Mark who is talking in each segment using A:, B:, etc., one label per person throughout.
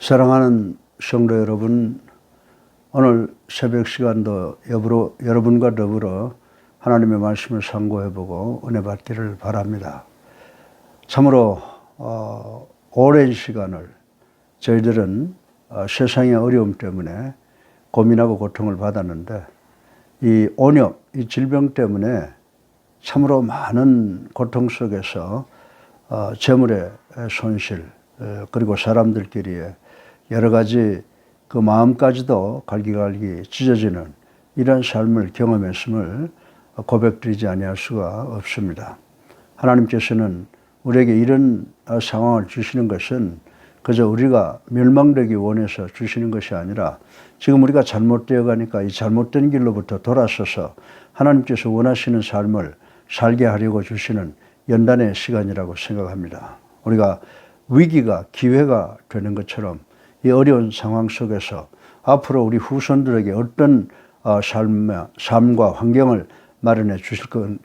A: 사랑하는 성도 여러분, 오늘 새벽 시간도 여러분과 더불어 하나님의 말씀을 상고해보고 은혜 받기를 바랍니다. 참으로 오랜 시간을 저희들은 세상의 어려움 때문에 고민하고 고통을 받았는데, 이 온역, 이 질병 때문에 참으로 많은 고통 속에서 재물의 손실, 그리고 사람들끼리의 여러 가지 그 마음까지도 갈기갈기 찢어지는 이런 삶을 경험했음을 고백드리지 아니할 수가 없습니다. 하나님께서는 우리에게 이런 상황을 주시는 것은 그저 우리가 멸망되기 원해서 주시는 것이 아니라, 지금 우리가 잘못되어 가니까 이 잘못된 길로부터 돌아서서 하나님께서 원하시는 삶을 살게 하려고 주시는 연단의 시간이라고 생각합니다. 우리가 위기가 기회가 되는 것처럼 이 어려운 상황 속에서 앞으로 우리 후손들에게 어떤 삶과 환경을 마련해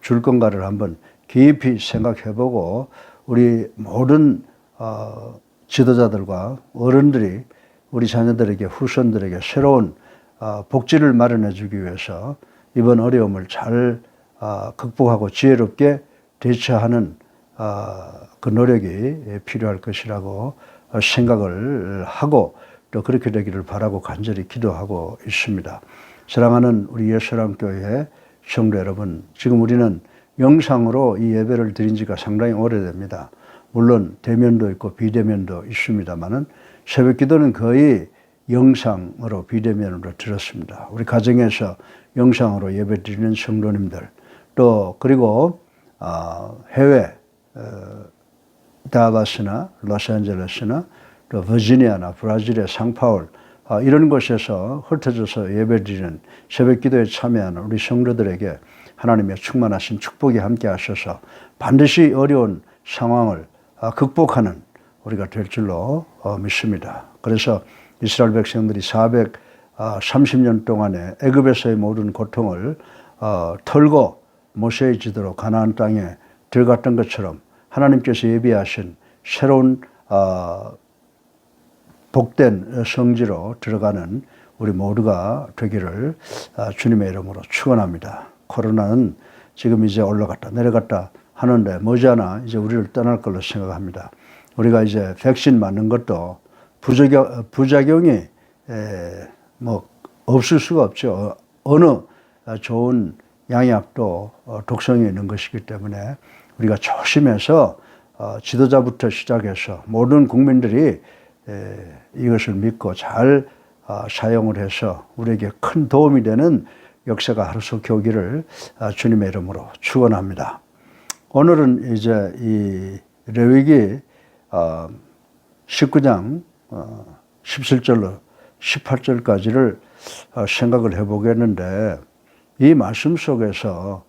A: 줄 건가를 한번 깊이 생각해보고, 우리 모든 지도자들과 어른들이 우리 자녀들에게, 후손들에게 새로운 복지를 마련해 주기 위해서 이번 어려움을 잘 극복하고 지혜롭게 대처하는 그 노력이 필요할 것이라고 생각을 하고, 또 그렇게 되기를 바라고 간절히 기도하고 있습니다. 사랑하는 우리 예수랑교회 성도 여러분, 지금 우리는 영상으로 이 예배를 드린 지가 상당히 오래됩니다. 물론 대면도 있고 비대면도 있습니다만은 새벽 기도는 거의 영상으로 비대면으로 드렸습니다. 우리 가정에서 영상으로 예배 드리는 성도님들, 또 그리고 해외 다바스나 로스앤젤레스나 또 버지니아나 브라질의 상파울, 이런 곳에서 흩어져서 예배드리는 새벽 기도에 참여하는 우리 성도들에게 하나님의 충만하신 축복이 함께 하셔서 반드시 어려운 상황을 극복하는 우리가 될 줄로 믿습니다. 그래서 이스라엘 백성들이 430년 동안의 애굽에서의 모든 고통을 털고 모세의 지도로 가나안 땅에 들어갔던 것처럼, 하나님께서 예비하신 새로운 복된 성지로 들어가는 우리 모두가 되기를 주님의 이름으로 축원합니다. 코로나는 지금 이제 올라갔다 내려갔다 하는데 머지않아 이제 우리를 떠날 걸로 생각합니다. 우리가 이제 백신 맞는 것도 부작용이 없을 수가 없죠. 어느 좋은 양약도 독성이 있는 것이기 때문에 우리가 조심해서 지도자부터 시작해서 모든 국민들이 이것을 믿고 잘 사용을 해서 우리에게 큰 도움이 되는 역사가 하루속히 오기를 주님의 이름으로 축원합니다. 오늘은 이제 이 레위기 19장 17절로 18절까지를 생각을 해보겠는데, 이 말씀 속에서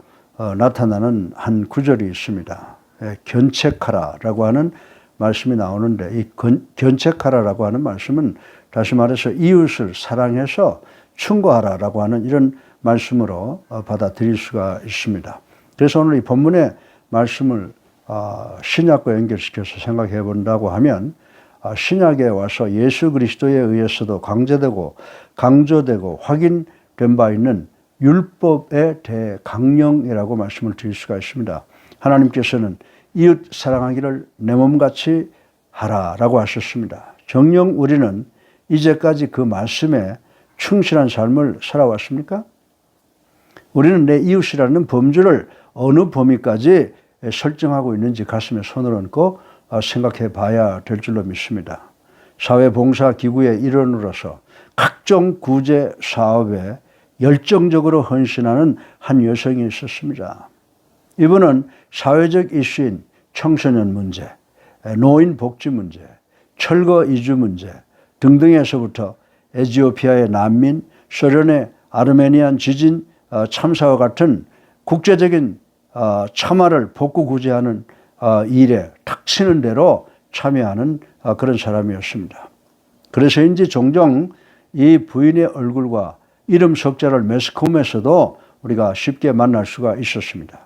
A: 나타나는 한 구절이 있습니다. 견책하라라고 하는 말씀이 나오는데, 이 견책하라라고 하는 말씀은 다시 말해서 이웃을 사랑해서 충고하라라고 하는 이런 말씀으로 받아들일 수가 있습니다. 그래서 오늘 이 본문의 말씀을 신약과 연결시켜서 생각해 본다고 하면, 신약에 와서 예수 그리스도에 의해서도 강조되고 확인된 바 있는 율법의 대강령이라고 말씀을 드릴 수가 있습니다. 하나님께서는 이웃 사랑하기를 내 몸같이 하라라고 하셨습니다. 정녕 우리는 이제까지 그 말씀에 충실한 삶을 살아왔습니까? 우리는 내 이웃이라는 범주를 어느 범위까지 설정하고 있는지 가슴에 손을 얹고 생각해 봐야 될 줄로 믿습니다. 사회봉사기구의 일원으로서 각종 구제 사업에 열정적으로 헌신하는 한 여성이 있었습니다. 이분은 사회적 이슈인 청소년 문제, 노인 복지 문제, 철거 이주 문제 등등에서부터 에티오피아의 난민, 소련의 아르메니안 지진 참사와 같은 국제적인 참화를 복구 구제하는 일에 닥치는 대로 참여하는 그런 사람이었습니다. 그래서인지 종종 이 부인의 얼굴과 이름 석자를 매스컴에서도 우리가 쉽게 만날 수가 있었습니다.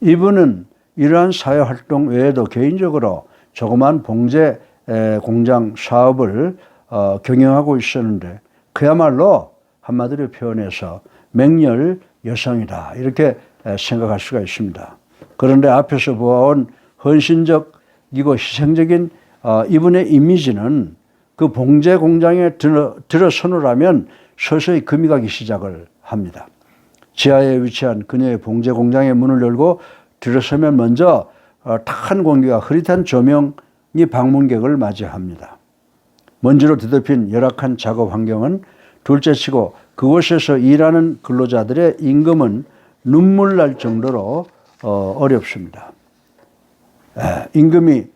A: 이분은 이러한 사회활동 외에도 개인적으로 조그만 봉제 공장 사업을 경영하고 있었는데 그야말로 한마디로 표현해서 맹렬 여성이다 이렇게 생각할 수가 있습니다. 그런데 앞에서 보아온 헌신적이고 희생적인 이분의 이미지는 그 봉제 공장에 들어서느라면 하면 서서히 금이 가기 시작을 합니다. 지하에 위치한 그녀의 봉제 공장의 문을 열고 들어서면 먼저 탁한 공기와 흐릿한 조명이 방문객을 맞이합니다. 먼지로 뒤덮인 열악한 작업 환경은 둘째치고 그곳에서 일하는 근로자들의 임금은 눈물 날 정도로 어렵습니다. 임금이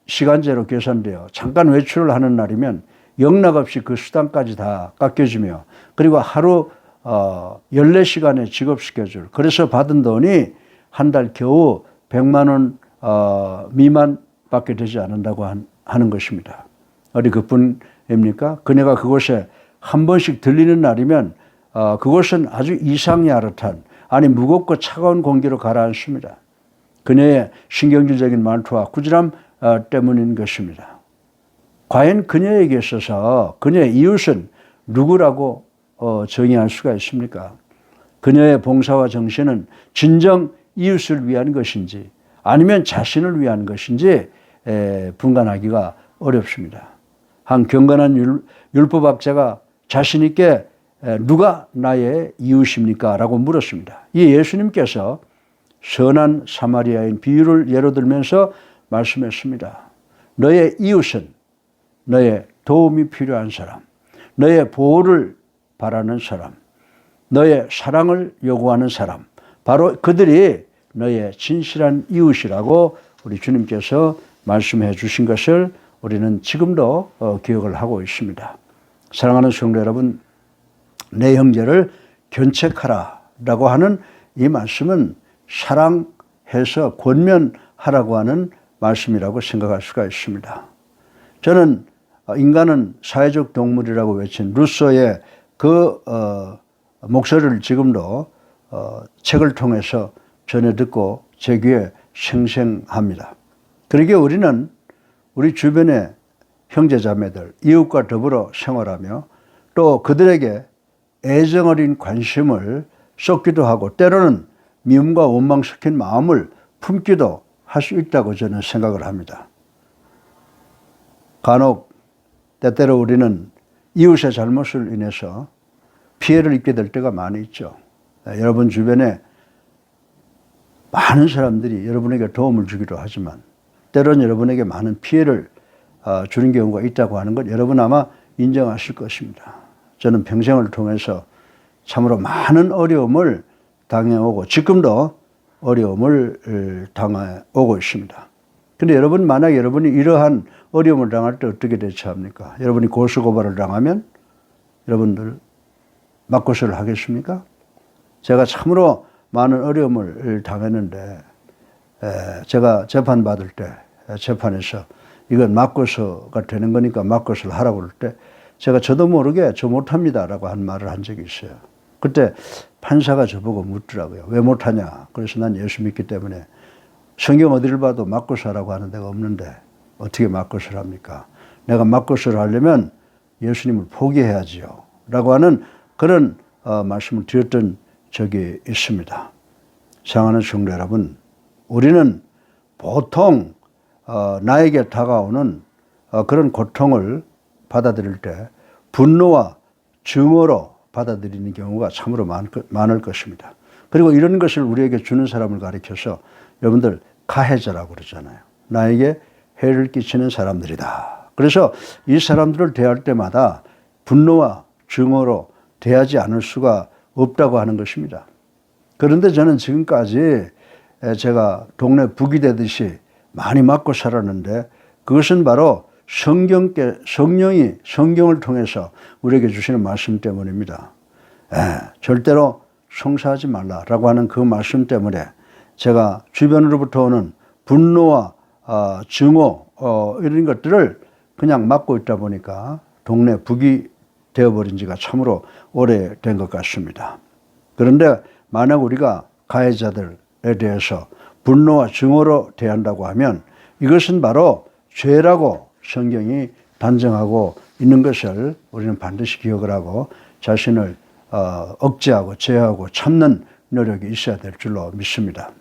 A: 시간제로 계산되어 잠깐 외출을 하는 날이면 영락없이 그 수당까지 다 깎여지며 그리고 하루 14시간의 직업 스케줄 그래서 받은 돈이 한 달 겨우 100만 원 미만밖에 되지 않는다고 하는 것입니다. 어디 그뿐입니까? 그녀가 그곳에 한 번씩 들리는 날이면 그곳은 아주 이상야릇한 아니 무겁고 차가운 공기로 가라앉습니다. 그녀의 신경질적인 말투와 꾸지람 때문인 것입니다. 과연 그녀에게 있어서 그녀의 이웃은 누구라고 정의할 수가 있습니까? 그녀의 봉사와 정신은 진정 이웃을 위한 것인지 아니면 자신을 위한 것인지 분간하기가 어렵습니다. 한 경건한 율법학자가 자신 있게 누가 나의 이웃입니까? 라고 물었습니다. 이 예수님께서 선한 사마리아인 비유를 예로 들면서 말씀했습니다. 너의 이웃은 너의 도움이 필요한 사람, 너의 보호를 바라는 사람, 너의 사랑을 요구하는 사람, 바로 그들이 너의 진실한 이웃이라고 우리 주님께서 말씀해 주신 것을 우리는 지금도 기억을 하고 있습니다. 사랑하는 성도 여러분, 내 형제를 견책하라라고 하는 이 말씀은 사랑해서 권면하라고 하는 말씀이라고 생각할 수가 있습니다. 저는 인간은 사회적 동물이라고 외친 루소의 그 목소리를 지금도 책을 통해서 전해 듣고 제 귀에 생생합니다. 그러기에 우리는 우리 주변의 형제자매들, 이웃과 더불어 생활하며 또 그들에게 애정어린 관심을 쏟기도 하고 때로는 미움과 원망 섞인 마음을 품기도 할 수 있다고 저는 생각을 합니다. 간혹 때때로 우리는 이웃의 잘못을 인해서 피해를 입게 될 때가 많이 있죠. 여러분 주변에 많은 사람들이 여러분에게 도움을 주기도 하지만 때로는 여러분에게 많은 피해를 주는 경우가 있다고 하는 것 여러분 아마 인정하실 것입니다. 저는 평생을 통해서 참으로 많은 어려움을 당해오고 지금도 어려움을 당해오고 있습니다. 그런데 여러분 만약 여러분이 이러한 어려움을 당할 때 어떻게 대처합니까? 여러분이 고소고발을 당하면 여러분들 맞고서를 하겠습니까? 제가 참으로 많은 어려움을 당했는데 제가 재판받을 때 재판에서 이건 맞고서가 되는 거니까 맞고서를 하라고 그럴 때 제가 저도 모르게 저 못합니다라고 한 말을 한 적이 있어요. 그때 판사가 저보고 묻더라고요. 왜 못하냐? 그래서 난 예수 믿기 때문에 성경 어디를 봐도 맞고서라고 하는 데가 없는데 어떻게 맞고서를 합니까? 내가 맞고서를 하려면 예수님을 포기해야지요. 라고 하는 그런 말씀을 드렸던 적이 있습니다. 사랑하는 성도 여러분, 우리는 보통 나에게 다가오는 그런 고통을 받아들일 때 분노와 증오로 받아들이는 경우가 참으로 많을 것입니다. 그리고 이런 것을 우리에게 주는 사람을 가리켜서 여러분들 가해자라고 그러잖아요. 나에게 해를 끼치는 사람들이다. 그래서 이 사람들을 대할 때마다 분노와 증오로 대하지 않을 수가 없다고 하는 것입니다. 그런데 저는 지금까지 제가 동네 북이 되듯이 많이 맞고 살았는데 그것은 바로 성령이 성경을 통해서 우리에게 주시는 말씀 때문입니다. 절대로 송사하지 말라라고 하는 그 말씀 때문에 제가 주변으로부터 오는 분노와 증오 이런 것들을 그냥 막고 있다 보니까 동네 북이 되어버린 지가 참으로 오래된 것 같습니다. 그런데 만약 우리가 가해자들에 대해서 분노와 증오로 대한다고 하면 이것은 바로 죄라고 성경이 단정하고 있는 것을 우리는 반드시 기억을 하고 자신을 억제하고 제어하고 참는 노력이 있어야 될 줄로 믿습니다.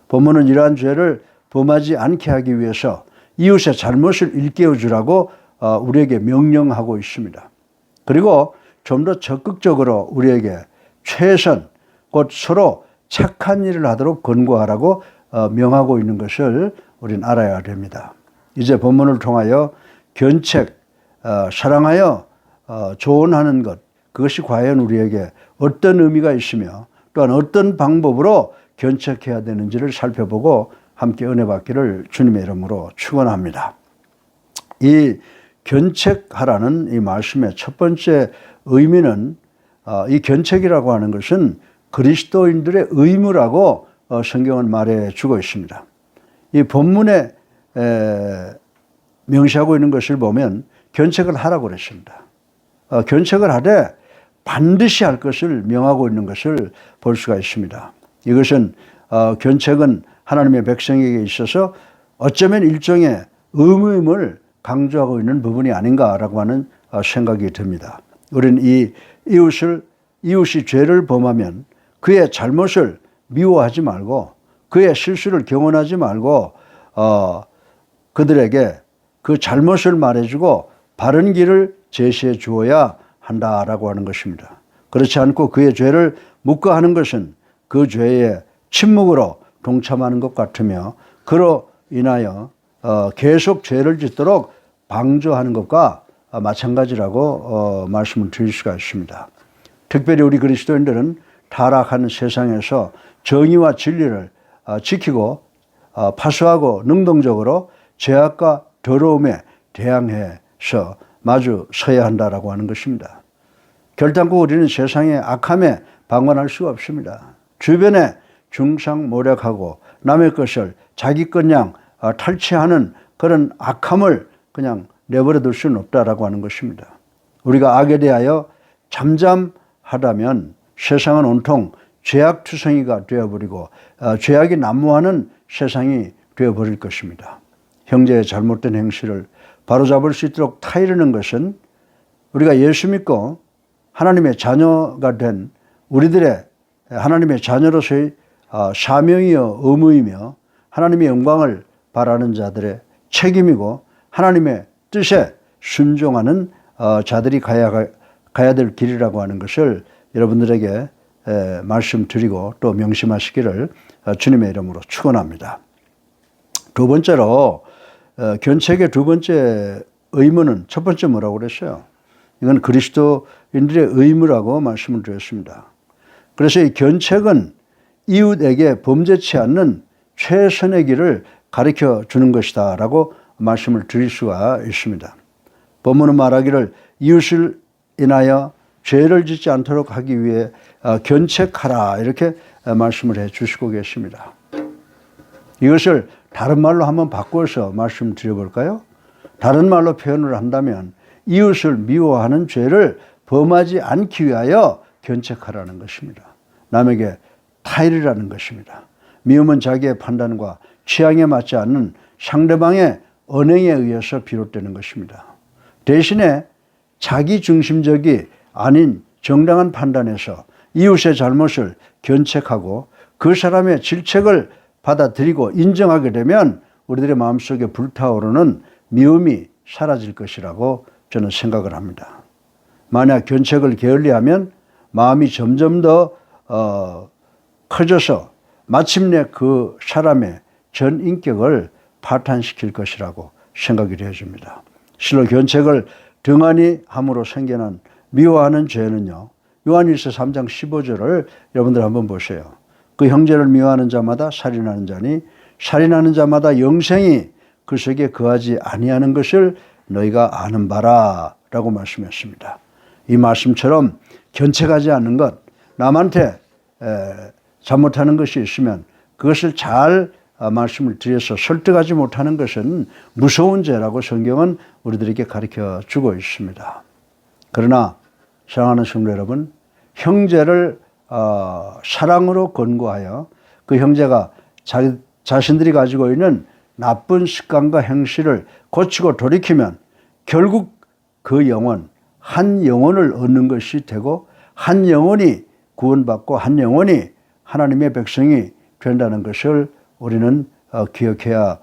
A: 본문은 이러한 죄를 범하지 않게 하기 위해서 이웃의 잘못을 일깨워 주라고 우리에게 명령하고 있습니다. 그리고 좀 더 적극적으로 우리에게 최선, 곧 서로 착한 일을 하도록 권고하라고 명하고 있는 것을 우리는 알아야 됩니다. 이제 본문을 통하여 견책, 사랑하여 조언하는 것, 그것이 과연 우리에게 어떤 의미가 있으며 또한 어떤 방법으로 견책해야 되는지를 살펴보고 함께 은혜 받기를 주님의 이름으로 축원합니다. 이 견책하라는 이 말씀의 첫 번째 의미는 이 견책이라고 하는 것은 그리스도인들의 의무라고 성경은 말해주고 있습니다. 이 본문에 명시하고 있는 것을 보면 견책을 하라고 그랬습니다. 견책을 하되 반드시 할 것을 명하고 있는 것을 볼 수가 있습니다. 이것은 견책은 하나님의 백성에게 있어서 어쩌면 일종의 의무임을 강조하고 있는 부분이 아닌가라고 하는 생각이 듭니다. 우리는 이 이웃이 죄를 범하면 그의 잘못을 미워하지 말고 그의 실수를 경원하지 말고 그들에게 그 잘못을 말해주고 바른 길을 제시해 주어야 한다라고 하는 것입니다. 그렇지 않고 그의 죄를 묵과하는 것은 그 죄에 침묵으로 동참하는 것 같으며 그로 인하여 계속 죄를 짓도록 방조하는 것과 마찬가지라고 말씀을 드릴 수가 있습니다. 특별히 우리 그리스도인들은 타락하는 세상에서 정의와 진리를 지키고 파수하고 능동적으로 죄악과 더러움에 대항해서 마주 서야 한다라고 하는 것입니다. 결단코 우리는 세상의 악함에 방관할 수가 없습니다. 주변에 중상모략하고 남의 것을 자기 것냥 탈취하는 그런 악함을 그냥 내버려 둘 수는 없다라고 하는 것입니다. 우리가 악에 대하여 잠잠하다면 세상은 온통 죄악투성이가 되어버리고 죄악이 난무하는 세상이 되어버릴 것입니다. 형제의 잘못된 행실을 바로잡을 수 있도록 타이르는 것은 우리가 예수 믿고 하나님의 자녀가 된 우리들의 하나님의 자녀로서의 사명이요 의무이며 하나님의 영광을 바라는 자들의 책임이고 하나님의 뜻에 순종하는 자들이 가야 될 길이라고 하는 것을 여러분들에게 말씀드리고 또 명심하시기를 주님의 이름으로 축원합니다. 두 번째로 견책의 두 번째 의무는 첫 번째 뭐라고 그랬어요? 이건 그리스도인들의 의무라고 말씀을 드렸습니다. 그래서 이 견책은 이웃에게 범죄치 않는 최선의 길을 가르쳐 주는 것이다 라고 말씀을 드릴 수가 있습니다. 본문은 말하기를 이웃을 인하여 죄를 짓지 않도록 하기 위해 견책하라 이렇게 말씀을 해 주시고 계십니다. 이것을 다른 말로 한번 바꿔서 말씀드려볼까요? 다른 말로 표현을 한다면 이웃을 미워하는 죄를 범하지 않기 위하여 견책하라는 것입니다. 남에게 타일이라는 것입니다. 미움은 자기의 판단과 취향에 맞지 않는 상대방의 언행에 의해서 비롯되는 것입니다. 대신에 자기 중심적이 아닌 정당한 판단에서 이웃의 잘못을 견책하고 그 사람의 질책을 받아들이고 인정하게 되면 우리들의 마음속에 불타오르는 미움이 사라질 것이라고 저는 생각을 합니다. 만약 견책을 게을리하면 마음이 점점 더 커져서 마침내 그 사람의 전 인격을 파탄시킬 것이라고 생각이 되어집니다. 실로 견책을 등한히 함으로 생겨난 미워하는 죄는요. 요한일서 3장 15절을 여러분들 한번 보세요. 그 형제를 미워하는 자마다 살인하는 자니 살인하는 자마다 영생이 그 속에 거하지 아니하는 것을 너희가 아는 바라 라고 말씀했습니다. 이 말씀처럼 견책하지 않는 것, 남한테 잘못하는 것이 있으면 그것을 잘 말씀을 드려서 설득하지 못하는 것은 무서운 죄라고 성경은 우리들에게 가르쳐 주고 있습니다. 그러나 사랑하는 성도 여러분, 형제를 사랑으로 권고하여 그 형제가 자신들이 가지고 있는 나쁜 습관과 행실을 고치고 돌이키면 결국 그 영혼, 한 영혼을 얻는 것이 되고 한 영혼이 구원받고 한 영혼이 하나님의 백성이 된다는 것을 우리는 기억해야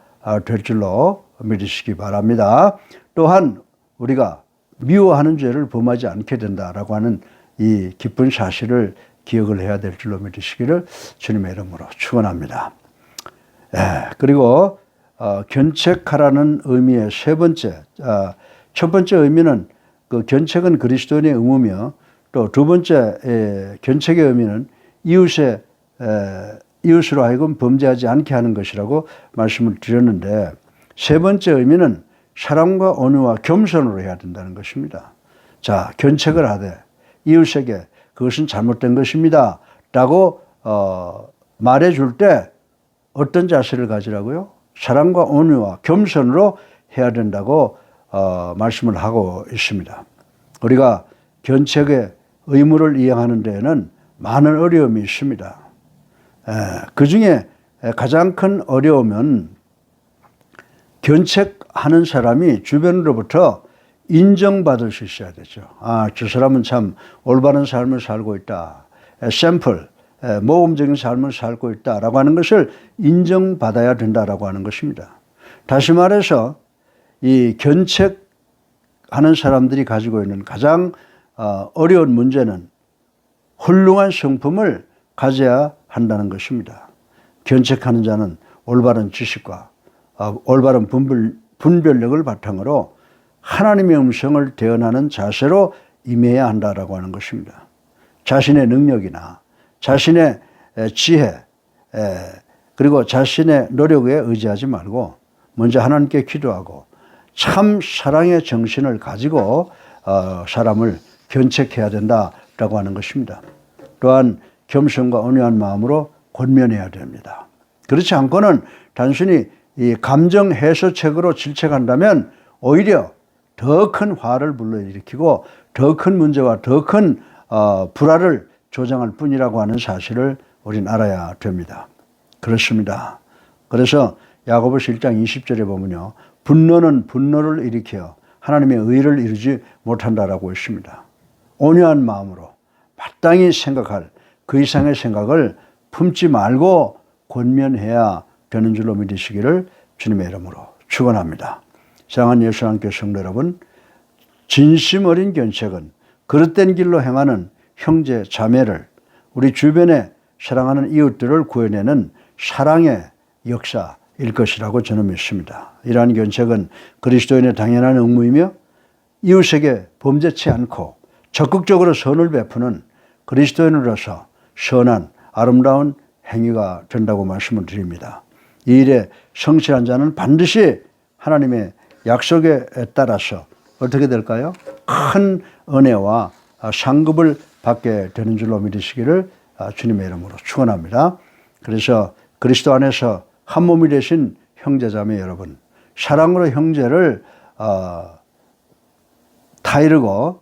A: 될 줄로 믿으시기 바랍니다. 또한 우리가 미워하는 죄를 범하지 않게 된다라고 하는 이 기쁜 사실을 기억을 해야 될 줄로 믿으시기를 주님의 이름으로 축원합니다. 그리고 견책하라는 의미의 세 번째, 첫 번째 의미는 그 견책은 그리스도인의 의무며 또 두 번째 견책의 의미는 이웃으로 하여금 범죄하지 않게 하는 것이라고 말씀을 드렸는데 세 번째 의미는 사랑과 온유와 겸손으로 해야 된다는 것입니다. 자, 견책을 하되 이웃에게 그것은 잘못된 것입니다 라고 말해줄 때 어떤 자세를 가지라고요? 사랑과 온유와 겸손으로 해야 된다고 말씀을 하고 있습니다. 우리가 견책의 의무를 이행하는 데에는 많은 어려움이 있습니다. 그 중에 가장 큰 어려움은 견책하는 사람이 주변으로부터 인정받을 수 있어야 되죠. 저 사람은 참 올바른 삶을 살고 있다. 샘플, 모범적인 삶을 살고 있다라고 하는 것을 인정받아야 된다라고 하는 것입니다. 다시 말해서 이 견책하는 사람들이 가지고 있는 가장 어려운 문제는 훌륭한 성품을 가져야 한다는 것입니다. 견책하는 자는 올바른 지식과 올바른 분별력을 바탕으로 하나님의 음성을 대언하는 자세로 임해야 한다라고 하는 것입니다. 자신의 능력이나 자신의 지혜 그리고 자신의 노력에 의지하지 말고 먼저 하나님께 기도하고 참 사랑의 정신을 가지고 사람을 견책해야 된다라고 하는 것입니다. 또한 겸손과 온유한 마음으로 권면해야 됩니다. 그렇지 않고는 단순히 이 감정 해소책으로 질책한다면 오히려 더 큰 화를 불러일으키고 더 큰 문제와 더 큰 불화를 조장할 뿐이라고 하는 사실을 우리는 알아야 됩니다. 그렇습니다. 그래서 야고보서 1장 20절에 보면요. 분노는 분노를 일으켜 하나님의 의를 이루지 못한다라고 했습니다. 온유한 마음으로 마땅히 생각할 그 이상의 생각을 품지 말고 권면해야 되는 줄로 믿으시기를 주님의 이름으로 축원합니다. 사랑하는 예수 안교 성도 여러분, 진심 어린 견책은 그릇된 길로 행하는 형제 자매를 우리 주변에 사랑하는 이웃들을 구해내는 사랑의 역사일 것이라고 저는 믿습니다. 이러한 견책은 그리스도인의 당연한 의무이며 이웃에게 범죄치 않고 적극적으로 선을 베푸는 그리스도인으로서 선한 아름다운 행위가 된다고 말씀을 드립니다. 이 일에 성실한 자는 반드시 하나님의 약속에 따라서 어떻게 될까요? 큰 은혜와 상급을 받게 되는 줄로 믿으시기를 주님의 이름으로 축원합니다. 그래서 그리스도 안에서 한 몸이 되신 형제자매 여러분, 사랑으로 형제를 타이르고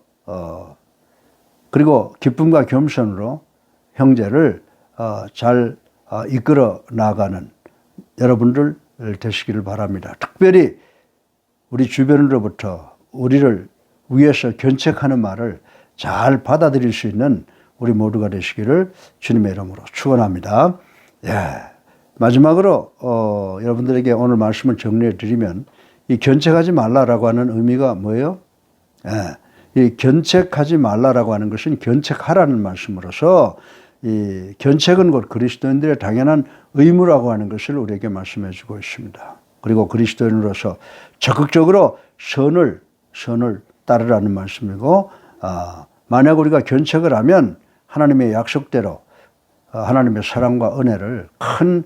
A: 그리고 기쁨과 겸손으로 형제를 잘 이끌어 나가는 여러분들 되시기를 바랍니다. 특별히 우리 주변으로부터 우리를 위해서 견책하는 말을 잘 받아들일 수 있는 우리 모두가 되시기를 주님의 이름으로 축원합니다. 마지막으로 여러분들에게 오늘 말씀을 정리해 드리면 이 견책하지 말라라고 하는 의미가 뭐예요? 이 견책하지 말라라고 하는 것은 견책하라는 말씀으로서 이 견책은 곧 그리스도인들의 당연한 의무라고 하는 것을 우리에게 말씀해 주고 있습니다. 그리고 그리스도인으로서 적극적으로 선을 따르라는 말씀이고 만약 우리가 견책을 하면 하나님의 약속대로 하나님의 사랑과 은혜를 큰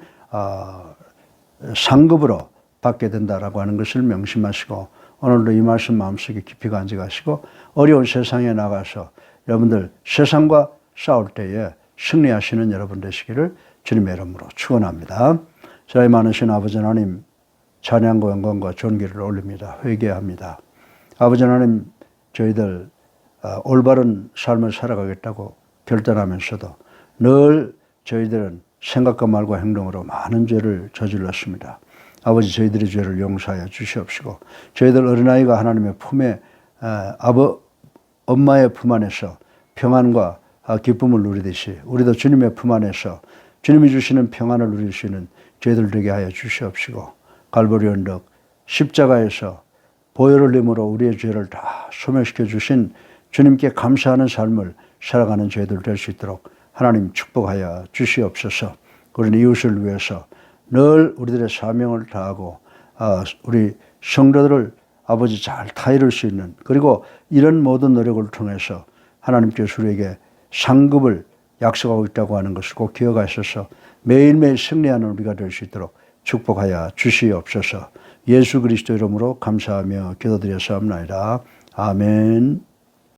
A: 상급으로 받게 된다라고 하는 것을 명심하시고 오늘도 이 말씀 마음속에 깊이 간직하시고 어려운 세상에 나가서 여러분들 세상과 싸울 때에 승리하시는 여러분 되시기를 주님의 이름으로 축원합니다. 저희 많으신 아버지 하나님 찬양과 영광과 존귀를 올립니다. 회개합니다. 아버지 하나님 저희들 올바른 삶을 살아가겠다고 결단하면서도 늘 저희들은 생각과 말과 행동으로 많은 죄를 저질렀습니다. 아버지 저희들의 죄를 용서하여 주시옵시고 저희들 어린아이가 하나님의 품에 엄마의 품 안에서 평안과 기쁨을 누리듯이 우리도 주님의 품 안에서 주님이 주시는 평안을 누릴 수 있는 저희들 되게 하여 주시옵시고, 갈보리 언덕 십자가에서 보혈 흘림으로 우리의 죄를 다 소멸시켜 주신 주님께 감사하는 삶을 살아가는 저희들 될 수 있도록 하나님 축복하여 주시옵소서. 우리는 이웃을 위해서 늘 우리들의 사명을 다하고 우리 성도들을 아버지 잘 타이를 수 있는, 그리고 이런 모든 노력을 통해서 하나님께서 우리에게 상급을 약속하고 있다고 하는 것을 꼭 기억하셔서 매일매일 승리하는 우리가 될 수 있도록 축복하여 주시옵소서. 예수 그리스도 이름으로 감사하며 기도드렸사옵나이다. 아멘.